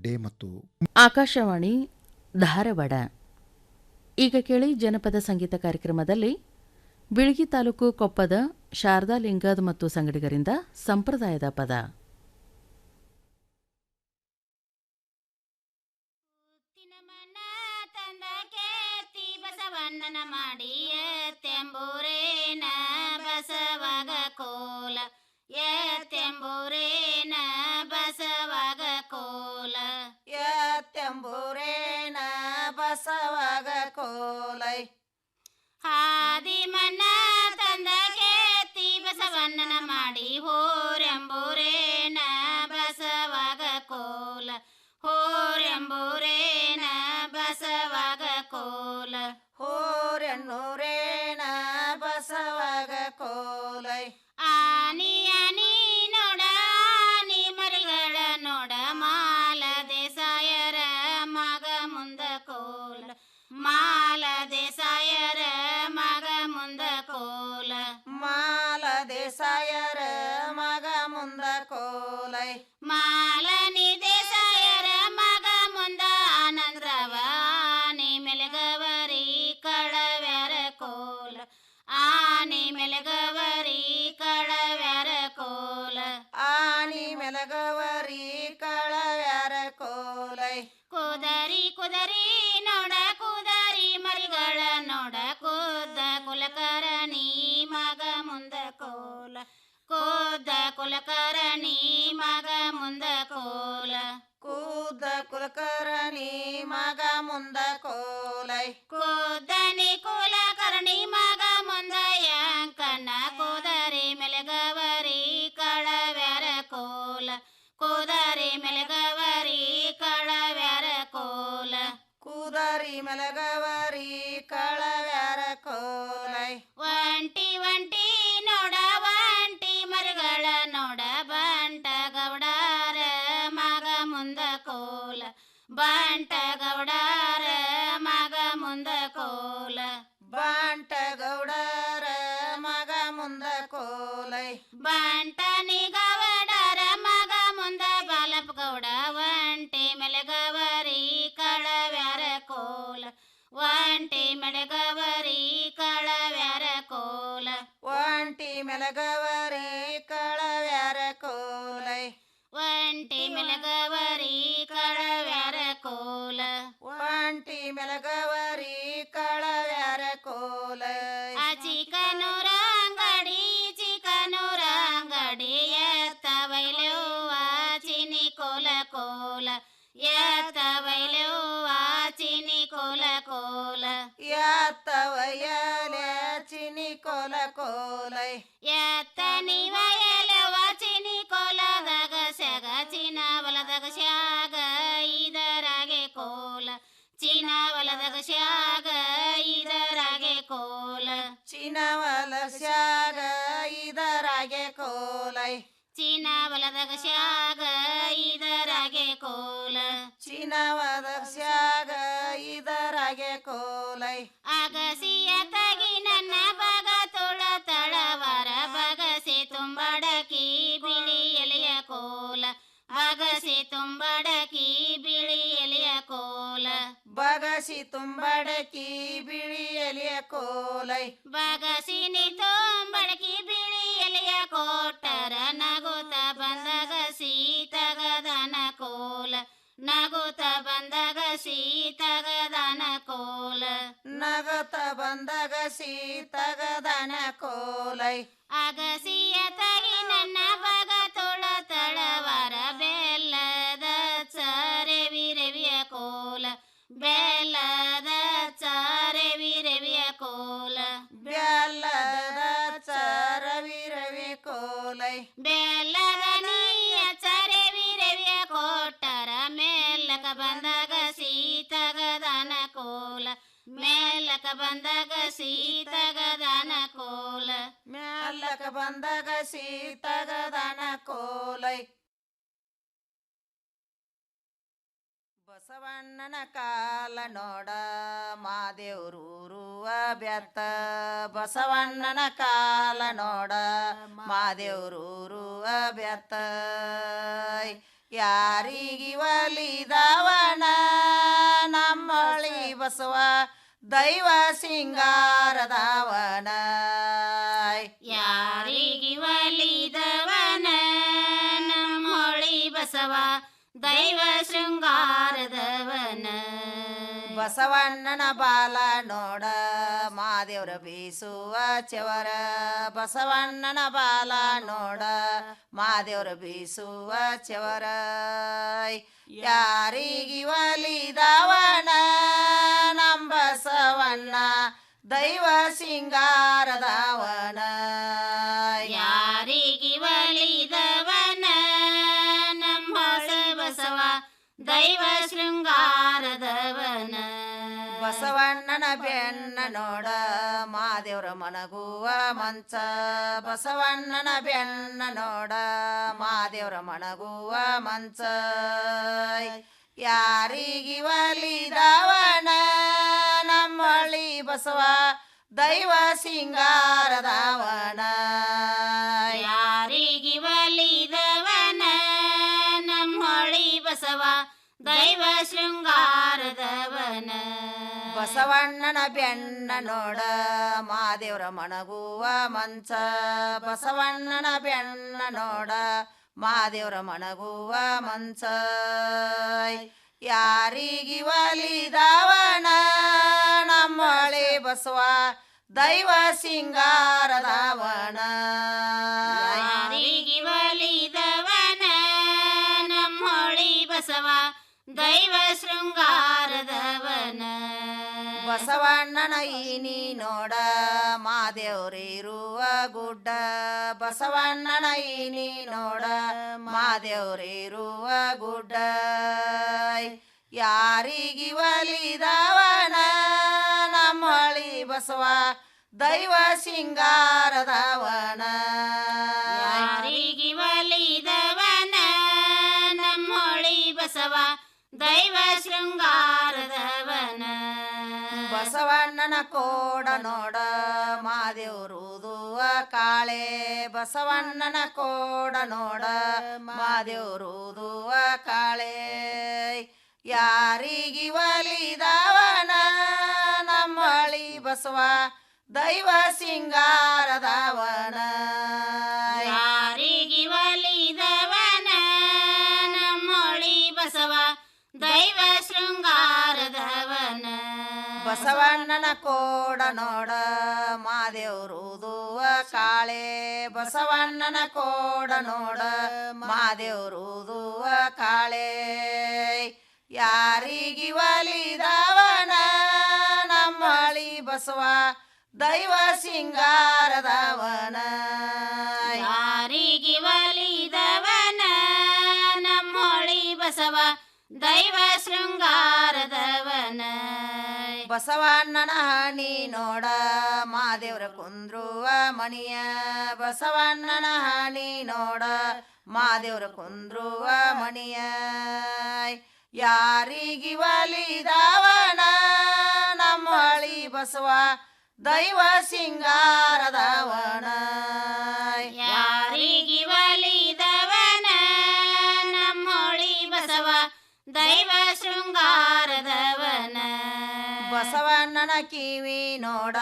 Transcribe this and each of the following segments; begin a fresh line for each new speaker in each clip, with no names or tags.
ಗಡ್ಡೆ ಮತ್ತು
ಆಕಾಶವಾಣಿ ಧಾರವಾಡ. ಈಗ ಕೇಳಿ ಜನಪದ ಸಂಗೀತ ಕಾರ್ಯಕ್ರಮದಲ್ಲಿ ಬಿಳಗಿ ತಾಲೂಕು ಕೊಪ್ಪದ ಶಾರದಾ ಲಿಂಗದ್ ಮತ್ತು ಸಂಗಡಿಗರಿಂದ ಸಂಪ್ರದಾಯದ ಪದ.
ಬಸವಣ್ಣನ ಮಾಡಿಯ ತೆಂಬೂರೇನ ಬಸವಾಗ ಕೋಲ ಎತ್ತೆಂಬೂರೇನ ಬಸವಾಗ ಕೋಲ
ಎತ್ತೆಂಬೂರೇನ ಬಸವಾಗ ಕೋಲೈ
ಹಾದಿ ಮನ್ನ ತಂದ ಕೇತಿ ಬಸವಣ್ಣನ ಮಾಡಿ ಹೋರೆಂಬೂರೇನ ಬಸವಾಗ ಕೋಲ ಹೋರೆಂಬೂರೇನ ಬಸವಾಗ ಕೋಲ
ಹೋರೆನ್ನೂರೇನ ಬಸವಾಗ ಕೋಲೈ
ಆನಿ ಆನಿ ನೋಡ ಆನಿ ಮರಿಗಳ ನೋಡ ಮಾಲ ದೇಸಾಯರ ಮಗ ಮುಂದ ಕೋಲ ಮಾಲ ದೇಸಾಯರ ಮಗ ಮುಂದ ಕೋಲ
ಮಾಲ ದೇಸಾಯರ ಮಗ ಮುಂದ ಕೋಲೈ
ಮಾಲನಿ ದೇಸಾಯರ ಮಗ ಮುಂದ ಆನಂದ್ರವ ಆನೆ ಮೆಲಗವರಿ ಕಳವ್ಯಾರ ಕೋಲ ಆನೆ ಮೆಲಗವರಿ ಕಳವ್ಯಾರ ಕೋಲ
ಆನಿ ಮೆಲಗವರಿ ಕಳವ್ಯಾರ ಕೋಲೈ
ಕುದರಿ ಕುದರಿ ನೋಡ ಕುದರಿ ಮರಿಗಳ ನೋಡ ಕೂದ ಕುಲಕರ್ಣಿ ಮಗ ಮುಂದ ಕೋಲ ಕೂದ ಕುಲಕರ್ಣಿ ಮಗ ಮುಂದ ಕೋಲ
ಕೂದ ಕುಲಕರ್ಣಿ ಮಗ ಮುಂದ ಕೋಲೈ
ಕೂದನಿ ಕುಲಕರ್ಣಿ ಮಗ ಮುಂದ ಯಾಂಕಣ್ಣ ಕುದರಿ ಮೆಲಗವರಿ ಕಳವ್ಯಾರ ಕೋಲ ಕುದರಿ ಮೆಲಗವರಿ ಕಳವ್ಯಾರ ಕೋಲ
ಕೂದರಿ ಮೆಲಗವರಿ ಕಳವ್ಯಾರ ಕೋಲೈ
ಒಂಟಿ ಒಂಟಿ ನೋಡ ಒಂಟಿ ಮರಿಗಳ ನೋಡ ಬಂಟ ಗೌಡಾರ ಮಗ ಮುಂದ ಕೋಲ ಬಂಟ ಗೌಡಾರ ಮಗ ಮುಂದ ಕೋಲ
ಬಂಟ ಗೌಡರ ಮಗ ಮುಂದ ಕೋಲೈ
ಬಂಟನಿ ಗೌಡರ ಮಗ ಮುಂದ ಬಾಲಪ್ಪ ಗೌಡ ಒಂಟಿ ಮೆಲಗವರಿ ಕಳವ್ಯಾರ ಕೋಲ ಒಂಟಿ ಮೆಲಗವರಿ ಕಳವ್ಯಾರ ಕೋಲ
ಒಂಟಿ ಮೆಲಗವರಿ ಕಳವ್ಯಾರ ಕೋಲೈ
ಒಂಟಿ ಮೆಲಗವರಿ ಕಳವ್ಯಾರ ಕೋಲ
ಒಂಟಿ ಮೆಲಗವರಿ ಕಳವ್ಯಾರ ಕೋಲೈ
ಚಿಕನೂರ ಅಂಗಡಿ ಚಿಕನೂರ ಅಂಗಡಿ ಎತ್ತವೈಲವ್ವ ಚಿನಿ ಕೋಲ ಕೋಲ ಎತ್ತವೈಲವ್ವ ಚಿನಿ ಕೋಲ ಕೋಲ
ಯಾತ್ತವಯಲೆ ಚಿನಿ ಕೋಲ ಕೋಲೈ
ಎತ್ತನಿ ವಯಲವ್ವ ಚಿನಿ ಕೋಲದಾಗ ಸೆಗ ಚಿನ ಹೊಲದಾಗ ಶಾಗ ಇದರಾಗೆ ಕೋಲ ಚಿನ ಹೊಲದಾಗ ಶಾಗ ಇದರಾಗೆ ಕೋಲ
ಚಿನವಲ ಸ್ಯಾಗ ಇದರಾಗೆ ಕೋಲೈ
ಚಿನ ಹೊಲದಾಗ ಶಾಗ ಇದರಾಗೆ ಕೋಲ
ಚಿನವದ ಸ್ಯಾಗ ಇದರಾಗೆ ಕೋಲೈ
ಅಗಸಿಯ ತಗಿ ನನ್ನ ಬಗ ತುಳ ತಳವರ ಬಗಸೆ ತುಂಬಡಕಿ ಬಿಳಿ ಎಲೆಯ ಕೋಲ ಬಗಸೆ ತುಂಬಡಕಿ ಬಿಳಿ ಎಲೆಯ ಕೋಲ
ಬಗಸಿ ತುಂಬಡಕಿ ಬಿಳಿ ಎಲೆಯ ಕೋಲೈ
ಬಗಸಿನಿ ತುಂಬಡಕಿ ಬಿಳಿ ಎಲೆಯ ಕೋಟರ ನಗುತ್ತ ಬಂದಾಗ ಸೀತಗದನ ಕೋಲ ನಗುತ್ತ ಬಂದಾಗ ಸೀತಗದನ ಕೋಲ
ನಗತ ಬಂದಾಗ ಸೀತಗದನ ಕೋಲೈ
ಅಗಸಿಯ ತಗಿ ನನ್ನ ಬಗ ತೊಳ ತಳವರ ಬೆಲ್ಲದ ಚರೆವಿ ರವಿಯ ಕೋಲ ಬೆಲ್ಲದ ಚರೆವಿ ರವಿಯ ಕೋಲ
ಬೆಲ್ಲದ ಚರವಿ ರವಿ ಕೋಲೈ
ಬೆಲ್ಲದ ನೀಯ ಚರೆವಿ ರವಿಯ ಕೋಟರ ಮೇಲಕ ಬಂದಾಗ ಸೀತಗದನ ಕೋಲ ಮೇಲಕ ಬಂದಾಗ ಸೀತಗದನ ಕೋಲ
ಮ್ಯಾಲಕ ಬಂದಾಗ ಸೀತಗದನ ಕೋಲೈ ಬಸವಣ್ಣನ ಕಾಲ ನೋಡ ಮಾದೇವ್ರೂರುವ ಬೆತ್ತ ಬಸವಣ್ಣನ ಕಾಲ ನೋಡ ಮಾದೇವ್ರೂರುವ ಬೆತ್ತ ಯಾರಿಗಿ ಒಲಿದವನ ನಮ್ಮೊಳಿ ಬಸವ ದೈವ ಸಿಂಗಾರದವನ
ಯಾರಿಗೆ ಒಲಿದವನ ನಮ್ಮೊಳಿ ಬಸವ ದೈವ ಶೃಂಗಾರದವನ
ಬಸವಣ್ಣನ ಬಾಲ ನೋಡ ಮಾದೇವ್ರ ಬೀಸುವ ಚವರ ಬಸವಣ್ಣನ ಬಾಲ ನೋಡ ಮಾದೇವ್ರ ಬೀಸುವ ಚವರ ಯಾರಿಗಿ ಒಲಿದವನ ನಮ್ಮ ಬಸವಣ್ಣ ದೈವ ಸಿಂಗಾರದವನ
ಯಾರಿಗೆ ಒಲಿದವನ ನಮ್ಮ ಬಸವ ದೈವ ಶೃಂಗಾರದವನ
ಬಸವಣ್ಣನ ಬೆನ್ನ ನೋಡ ಮಾದೇವ್ರ ಮನಗುವ ಮಂಚ ಬಸವಣ್ಣನ ಬೆನ್ನ ನೋಡ ಮಾದೇವ್ರ ಮನಗುವ ಮಂಚ ಯಾರಿಗಿ ಒಲಿದವನ ನಮ್ಮೊಳಿ ಬಸವ ದೈವ ಸಿಂಗಾರದವನ
ಯಾರಿಗೆ ಒಲಿದವನ ನಮ್ಮೊಳಿ ಬಸವ ದೈವ ಶೃಂಗಾರದವನ
ಬಸವಣ್ಣನ ಬೆನ್ನ ನೋಡ ಮಾದೇವ್ರ ಮನಗುವ ಮಂಚ ಬಸವಣ್ಣನ ಬೆನ್ನ ನೋಡ ಮಾದೇವ್ರ ಮನಗುವ ಮಂಚ ಯಾರಿಗಿ ಒಲಿದವನ ನಮ್ಮೊಳಿ ಬಸವ ದೈವ ಸಿಂಗಾರದವನ
ಯಾರಿಗೆ ಒಲಿದವನ ನಮ್ಮೊಳಿ ಬಸವ ದೈವ ಶೃಂಗಾರದವನ
ಬಸವಣ್ಣನ ಈನಿ ನೋಡ ಮಾದೇವ್ರಿರುವ ಗುಡ್ಡ ಬಸವಣ್ಣನ ಈನಿ ನೋಡ ಮಾದೇವ್ರಿರುವ ಗುಡ್ಡ ಯಾರಿಗಿ ಒಲಿದವನ ನಮ್ಮೊಳಿ ಬಸವ ದೈವ ಸಿಂಗಾರದವನ
ಯಾರಿಗೆ ಒಲಿದವನ ನಮ್ಮೊಳಿ ಬಸವ ದೈವ ಶೃಂಗಾರದವನ
ಬಸವಣ್ಣನ ಕೋಡ ನೋಡ ಮಾದೇವ್ರುದುವ ಕಾಳೆ ಬಸವಣ್ಣನ ಕೋಡ ನೋಡ ಮಾದೇವ್ರುದುವ ಕಾಳೆ ಯಾರಿಗಿ ಒಲಿದವನ ನಮ್ಮೊಳಿ ಬಸವ ದೈವ ಸಿಂಗಾರದವನ
ಯಾರಿಗೆ ಒಲಿದವನ ನಮ್ಮೊಳಿ ಬಸವ ದೈವ ಶೃಂಗಾರದವನ
ಬಸವಣ್ಣನ ಕೋಡ ನೋಡ ಮಾದೇವ್ರುದುವ ಕಾಳೆ ಬಸವಣ್ಣನ ಕೋಡ ನೋಡ ಮಾದೇವ್ರುದುವ ಕಾಳೆ ಯಾರಿಗಿ ಒಲಿದವನ ನಮ್ಮೊಳಿ ಬಸವ ದೈವ ಸಿಂಗಾರದವನ
ಯಾರಿಗೆ ಒಲಿದವನ ನಮ್ಮೊಳಿ ಬಸವ ದೈವ ಶೃಂಗಾರದವನ
ಬಸವಣ್ಣನ ಹಣಿ ನೋಡ ಮಾದೇವ್ರ ಕುಂದ್ರುವ ಮಣಿಯ ಬಸವಣ್ಣನ ಹಣಿ ನೋಡ ಮಾದೇವ್ರ ಕುಂದ್ರುವ ಮಣಿಯ ಯಾರಿಗಿ ಒಲಿದವನ ನಮ್ಮೊಳಿ ಬಸವ ದೈವ ಸಿಂಗಾರದವನ
ಯಾರಿಗೆ ಒಲಿದವನ ನಮ್ಮೊಳಿ ಬಸವ ದೈವ ಶೃಂಗಾರದವನ
ಬಸವಣ್ಣನ ಕಿವಿ ನೋಡ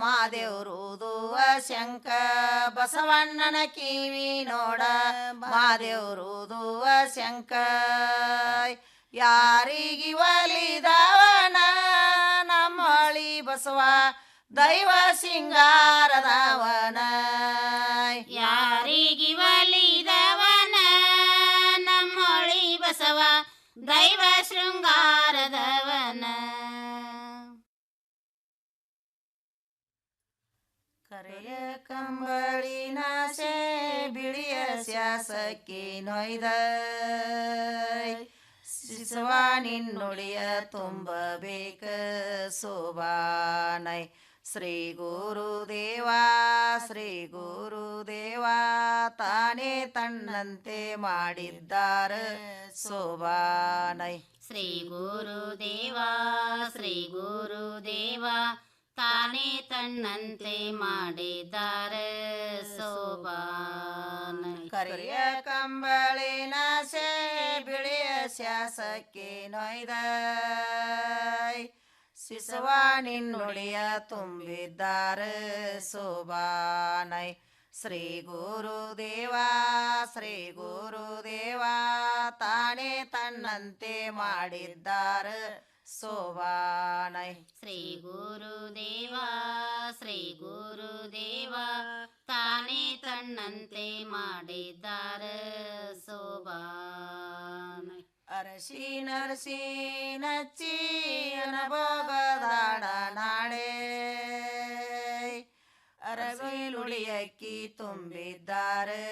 ಮಾದೇವ್ರುದುವ ಶಂಕ ಬಸವಣ್ಣನ ಕಿವಿ ನೋಡ ಮಾದೇವ್ರುದುವ ಶಂಕ ಯಾರಿಗಿ ಒಲಿದವನ ನಮ್ಮೊಳಿ ಬಸವ ದೈವ ಸಿಂಗಾರದವನ
ಯಾರಿಗೆ ಒಲಿದವನ ನಮ್ಮೊಳಿ ಬಸವ ದೈವ ಶೃಂಗಾರದವನ
ಕರೆಯ ಕಂಬಳಿನ ಸೇ ಬಿಳಿಯ ಸ್ಯಾಸಕ್ಕಿ ನೊಯ್ದ ಶಿಶುವ ನಿನ್ನುಡಿಯ ತುಂಬಬೇಕ ಶೋಭಾನೈ ಶ್ರೀ ಗುರುದೇವ ತಾನೇ ತನ್ನಂತೆ ಮಾಡಿದ್ದಾರ ಶೋಭಾನೈ
ಶ್ರೀ ಗುರುದೇವ ತಾನೇ ತನ್ನಂತೆ ಮಾಡಿದ್ದಾರೆ ಸೋಬಾನ
ಕರಿಯ ಕಂಬಳಿನಾಸೆ ಬಿಳಿಯ ಶಾಸಕ್ಕೆ ನೊಯ್ದ ಶಿಶುವ ನಿನ್ನುಡಿಯ ತುಂಬಿದ್ದಾರೆ ಸೋಬಾನೈ ಶ್ರೀ ಗುರುದೇವ ತಾನೇ ತನ್ನಂತೆ ಮಾಡಿದ್ದಾರೆ ಸೋಬಾನೈ
ಶ್ರೀ ಗುರುದೇವ ತಾನೇ ತನ್ನಂತೆ ಮಾಡಿದ್ದಾರೆ ಸೋಬಾನ
ಅರಸಿ ನರಸಿ ನಚ್ಚಿ ಅನಭೋಗದಾಡ ನಾಡೆ ಅರವಿಲುಡಿಯಕ್ಕಿ ತುಂಬಿದ್ದಾರೆ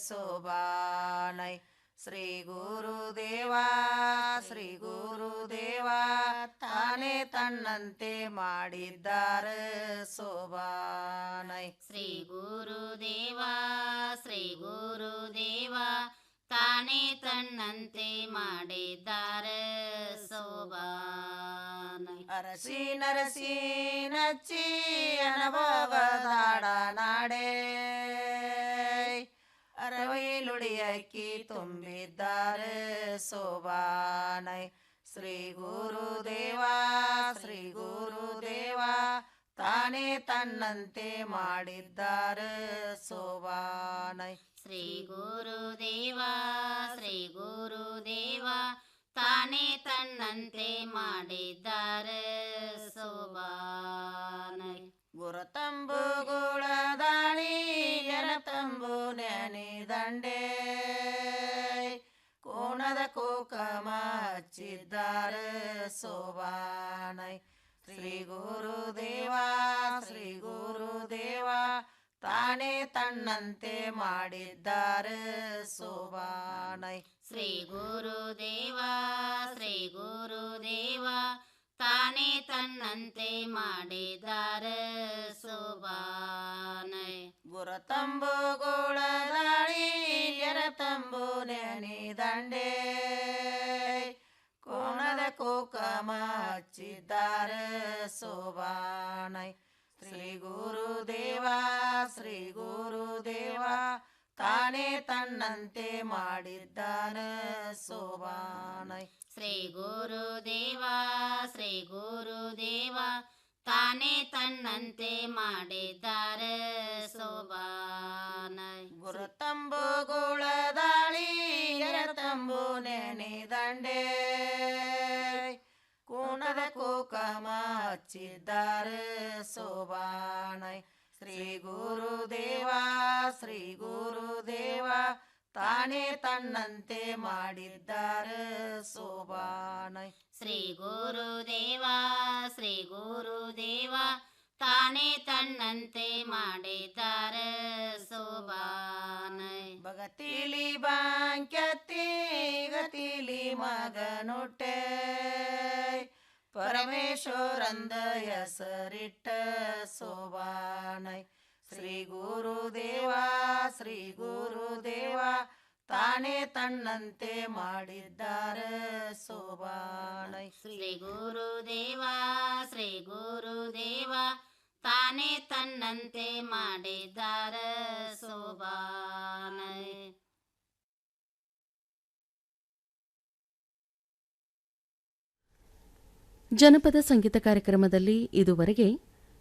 ಸೋಬಾನೈ ಶ್ರೀ ಗುರುದೇವ ತಾನೇ ತನ್ನಂತೆ ಮಾಡಿದ್ದಾರೆ ಸೋಬಾನೈ
ಶ್ರೀ ಗುರುದೇವ ತಾನೇ ತನ್ನಂತೆ ಮಾಡಿದ್ದಾರೆ ಸೋಬಾನ
ಅರಸಿ ನರಸಿ ನಚ್ಚಿ ಅನಭೋಗದಾಡ ನಾಡೆ ಅರವೈಲುಡಿಯಕ್ಕಿ ತುಂಬಿದ್ದಾರೆ ಸೋಬಾನೈ ಶ್ರೀ ಗುರುದೇವ ತಾನೇ ತನ್ನಂತೆ ಮಾಡಿದ್ದಾರೆ ಸೋಬಾನೈ
ಶ್ರೀ ಗುರುದೇವ ತಾನೇ ತನ್ನಂತೆ ಮಾಡಿದ್ದಾರೆ ಸೋಬಾನ
ಗುರತಂಬುಗುಳದಾಳಿ ಎನತಂಬು ನೆನೆದಂಡೆ ಕೋಣದ ಕೋಕಮ ಹಚ್ಚಿದ್ದಾರೆ ಸೋಬಾನೈ ಶ್ರೀ ಗುರುದೇವ ತಾನೇ ತನ್ನಂತೆ ಮಾಡಿದ್ದಾರೆ ಸೋಬಾನೈ
ಶ್ರೀ ಗುರುದೇವ ತಾನೇ ತನ್ನಂತೆ ಮಾಡಿದ್ದಾರೆ ಸೋಬಾನೈ
ಗುರತಂಬುಗುಳದಾಳಿ ಎನತಂಬು ನೆನೆದಂಡೆ ಕೋಣದ ಕೋಕಮ ಹಚ್ಚಿದ್ದಾರೆ ಸೋಬಾನೈ ಶ್ರೀ ಗುರುದೇವ ತಾನೇ ತನ್ನಂತೆ ಮಾಡಿದ್ದಾನೆ ಸೋಬಾನೈ
ಶ್ರೀ ಗುರುದೇವ ತಾನೇ ತನ್ನಂತೆ ಮಾಡಿದ್ದಾರೆ ಸೋಬಾನೈ
ಗುರುತಂಬುಗುಳದಾಳಿ ಎರತಂಬು ನೆನೆದಂಡೆ ಕೋಣದ ಕೋಕಮ ಹಚ್ಚಿದ್ದಾರೆ ಸೋಬಾನೈ ಶ್ರೀ ಗುರುದೇವ ತಾನೇ ತನ್ನಂತೆ ಮಾಡಿದ್ದಾರೆ ಸೋಬಾನೈ
ಶ್ರೀ ಗುರುದೇವ ತಾನೇ ತನ್ನಂತೆ ಮಾಡಿದ್ದಾರೆ ಸೋಬಾನೈ
ಭಗತಿಲಿ ಬಾಂಕ್ಯತಿ ಗತಿಲಿ ಮಗನುಟ್ಟೆ ಪರಮೇಶ್ವರಂದ ಹೆಸರಿಟ್ಟ ಸೋಬಾನೈ ಶ್ರೀ ಗುರುದೇವ ತಾನೇ ತನ್ನಂತೆ ಮಾಡಿದ್ದಾರೆ ಸೋಬಾನೈ
ಶ್ರೀ ಗುರುದೇವ ತಾನೇ ತನ್ನಂತೆ ಮಾಡಿದ್ದಾರೆ ಸೋಬಾನೈ
ಜನಪದ ಸಂಗೀತ ಕಾರ್ಯಕ್ರಮದಲ್ಲಿ ಇದುವರೆಗೆ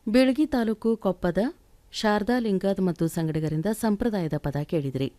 ಬೀಳಗಿ ತಾಲೂಕು ಕೊಪ್ಪದ ಶಾರದಾ ಲಿಂಗಾದ್ ಮತ್ತು ಸಂಗಡಿಗರಿಂದ ಸಂಪ್ರದಾಯದ ಪದ ಕೇಳಿದಿರಿ.